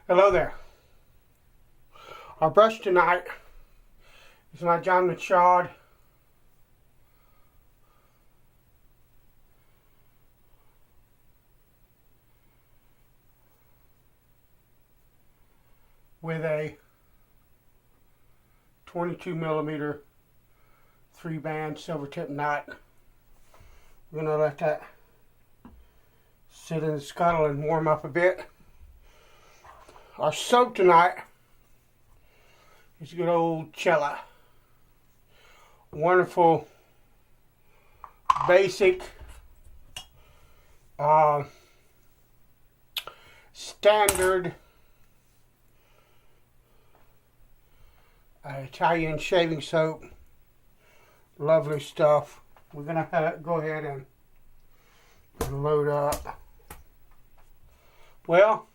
Hello there. Our brush tonight is my John Machad with a 22mm 3-band silver tip knot. We're going to let that sit in the scuttle and warm up a bit. Our soap tonight is good old Cella. Wonderful, basic, standard Italian shaving soap. Lovely stuff. We're going to go ahead and load up. Well,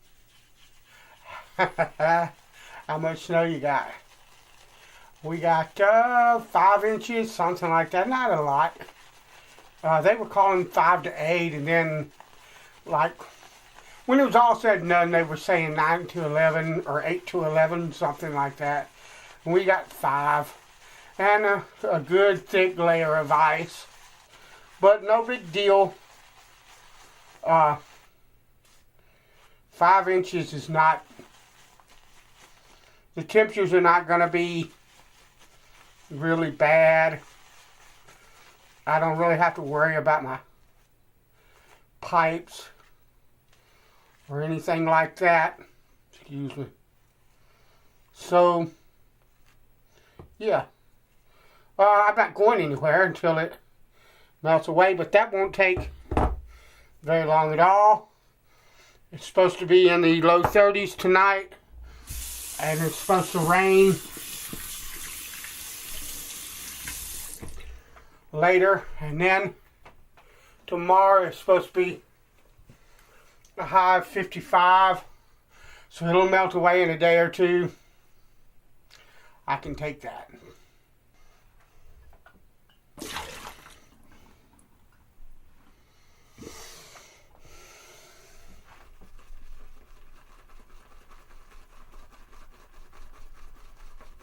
how much snow you got? We got 5 inches, something like that. Not a lot. They were calling 5 to 8, and then, like, when it was all said and done, they were saying 9 to 11 or 8 to 11, something like that. And we got 5, and a good thick layer of ice, but no big deal. 5 inches is not. The temperatures are not going to be really bad. I don't really have to worry about my pipes or anything like that. Excuse me. So, yeah. I'm not going anywhere until it melts away, but that won't take very long at all. It's supposed to be in the low 30s tonight. And it's supposed to rain later, and then tomorrow it's supposed to be a high of 55, so it'll melt away in a day or two. I can take that.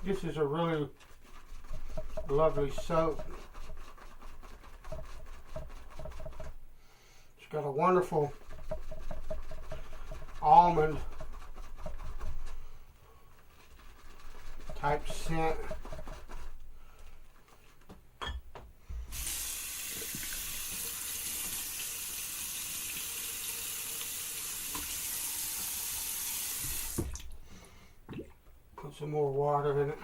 This is a really lovely soap. It's got a wonderful almond type scent. Put some more water in it.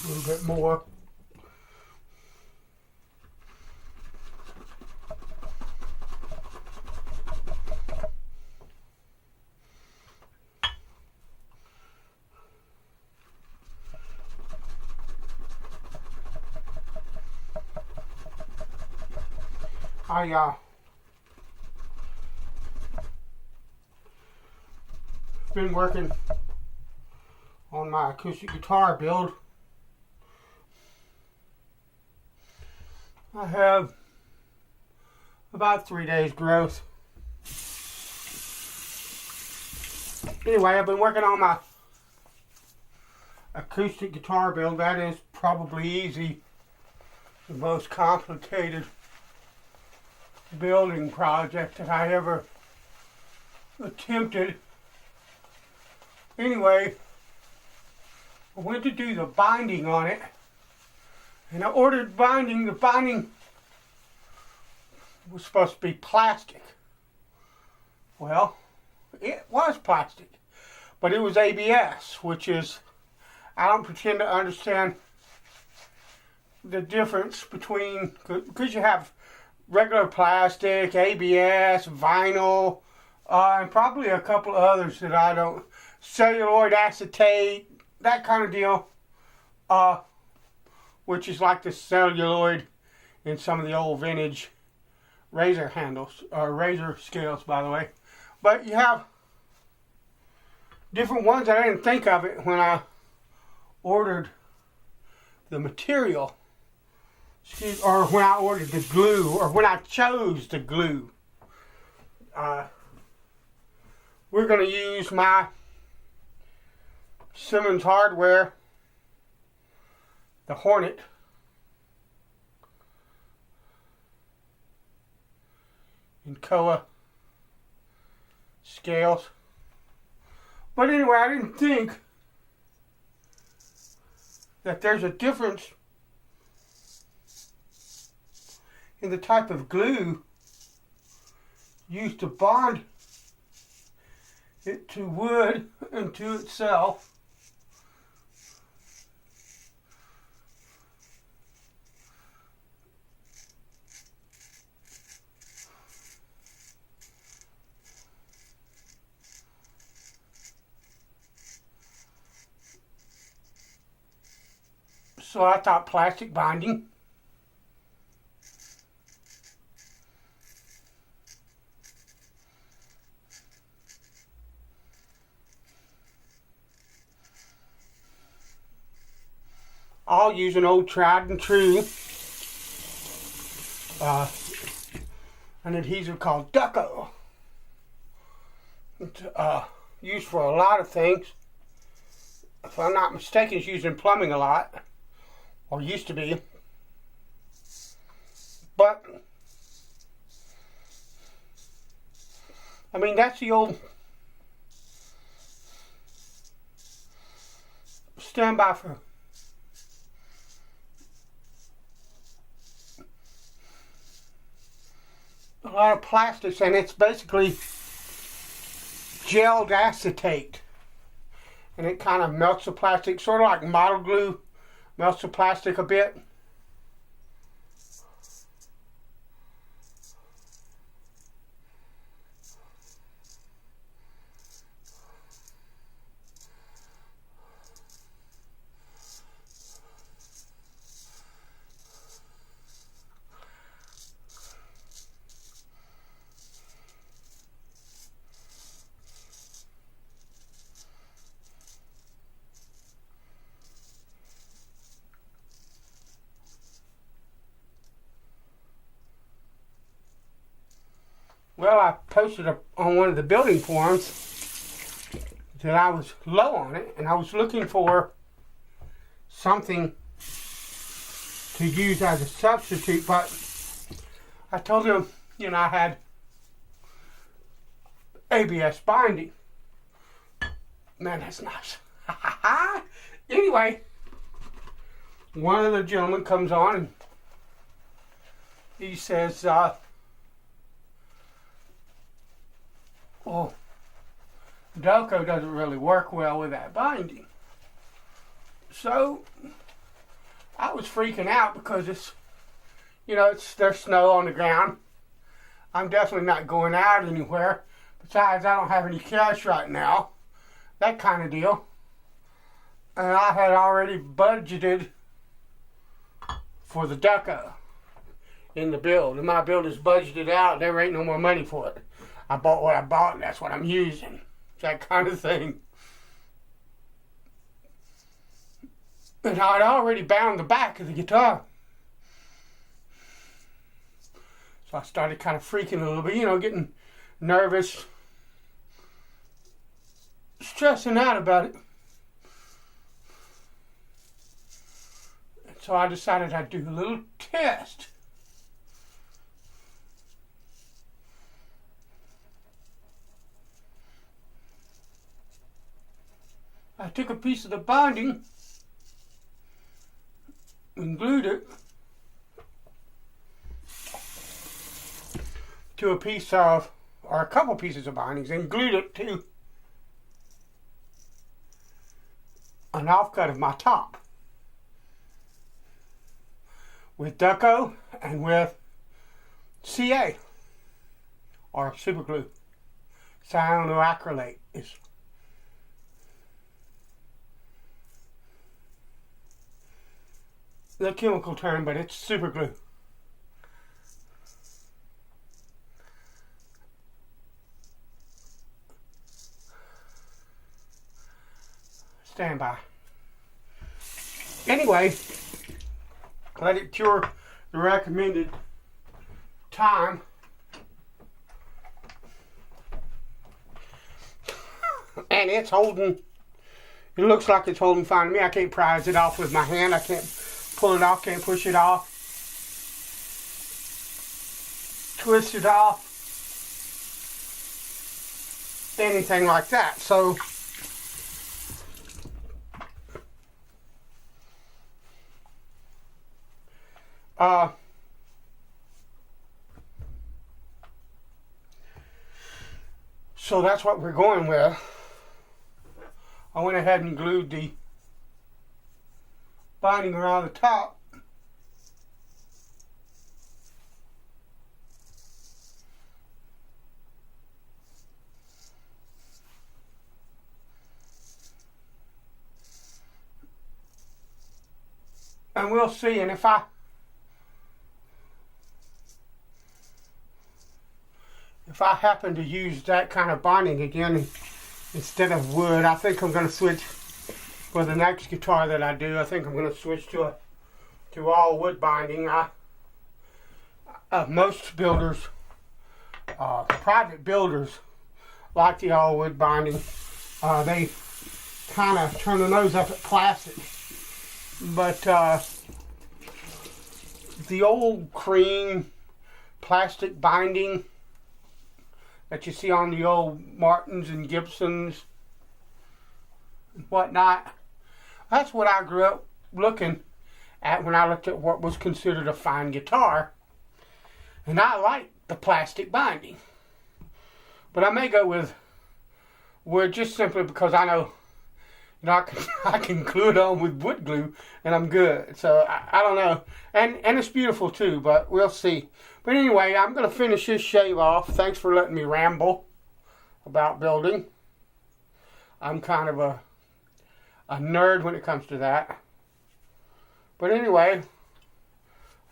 A little bit more. I been working on my acoustic guitar build. I have about 3 days growth. Anyway, I've been working on my acoustic guitar build. That is probably easy. The most complicated building project that I ever attempted. Anyway, I went to do the binding on it, and I ordered binding. The binding was supposed to be plastic. Well, it was plastic, but it was ABS, which is, I don't pretend to understand the difference between, because you have regular plastic, ABS, vinyl, and probably a couple others that I don't, celluloid acetate, that kind of deal, which is like the celluloid in some of the old vintage razor handles, or razor scales, by the way. But you have different ones. I didn't think of it when I ordered the material, or when I ordered the glue, or when I chose the glue. We're going to use my Simmons Hardware, the Hornet. In Koa scales. But anyway, I didn't think that there's a difference in the type of glue used to bond it to wood and to itself. So I thought plastic binding. I'll use an old tried and true an adhesive called Ducko. It's used for a lot of things. If I'm not mistaken, it's used in plumbing a lot. Or used to be. But I mean, that's the old standby for a lot of plastics, and it's basically gelled acetate, and it kind of melts the plastic, sort of like model glue melts the plastic a bit. Well, I posted on one of the building forums that I was low on it, and I was looking for something to use as a substitute, but I told them, I had ABS binding. Man, that's nice. Anyway, one of the gentlemen comes on and he says, well, Ducko doesn't really work well with that binding. So I was freaking out because there's snow on the ground. I'm definitely not going out anywhere. Besides, I don't have any cash right now. That kind of deal. And I had already budgeted for the Ducko in the build. And my build is budgeted out. There ain't no more money for it. I bought what I bought, and that's what I'm using. That kind of thing. And I'd already bound the back of the guitar. So I started kind of freaking a little bit, getting nervous, stressing out about it. And so I decided I'd do a little test. I took a piece of the binding and glued it to a piece of, or a couple pieces of bindings, and glued it to an offcut of my top with Ducko and with CA, or super glue. Cyanoacrylate is the chemical term, but it's super glue. Stand by. Anyway, Let it cure the recommended time. And it's holding, it looks like it's holding fine to me. I can't prise it off with my hand. I can't pull it off, can't push it off, twist it off, anything like that. So so that's what we're going with. I went ahead and glued the binding around the top. And we'll see. And if I happen to use that kind of binding again instead of wood, I think I'm going to switch for the next guitar that I do. I think I'm going to switch to all wood binding. Most builders, private builders, like the all wood binding. They kind of turn the nose up at plastic, but the old cream plastic binding that you see on the old Martins and Gibsons and whatnot, that's what I grew up looking at when I looked at what was considered a fine guitar. And I like the plastic binding. But I may go with wood just simply because I know, I can glue it on with wood glue and I'm good. So I don't know. And it's beautiful too, but we'll see. But anyway, I'm going to finish this shave off. Thanks for letting me ramble about building. I'm kind of a nerd when it comes to that. But anyway,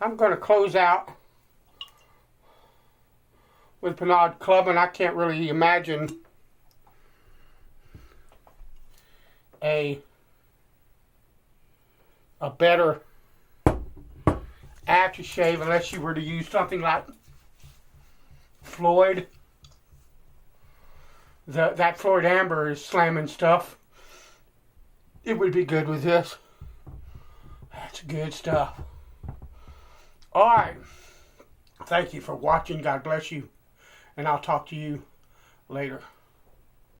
I'm going to close out with Pinard Club, and I can't really imagine a better aftershave unless you were to use something like Floyd. That Floyd Amber is slamming stuff. It would be good with this. That's good stuff. Alright. Thank you for watching. God bless you. And I'll talk to you later.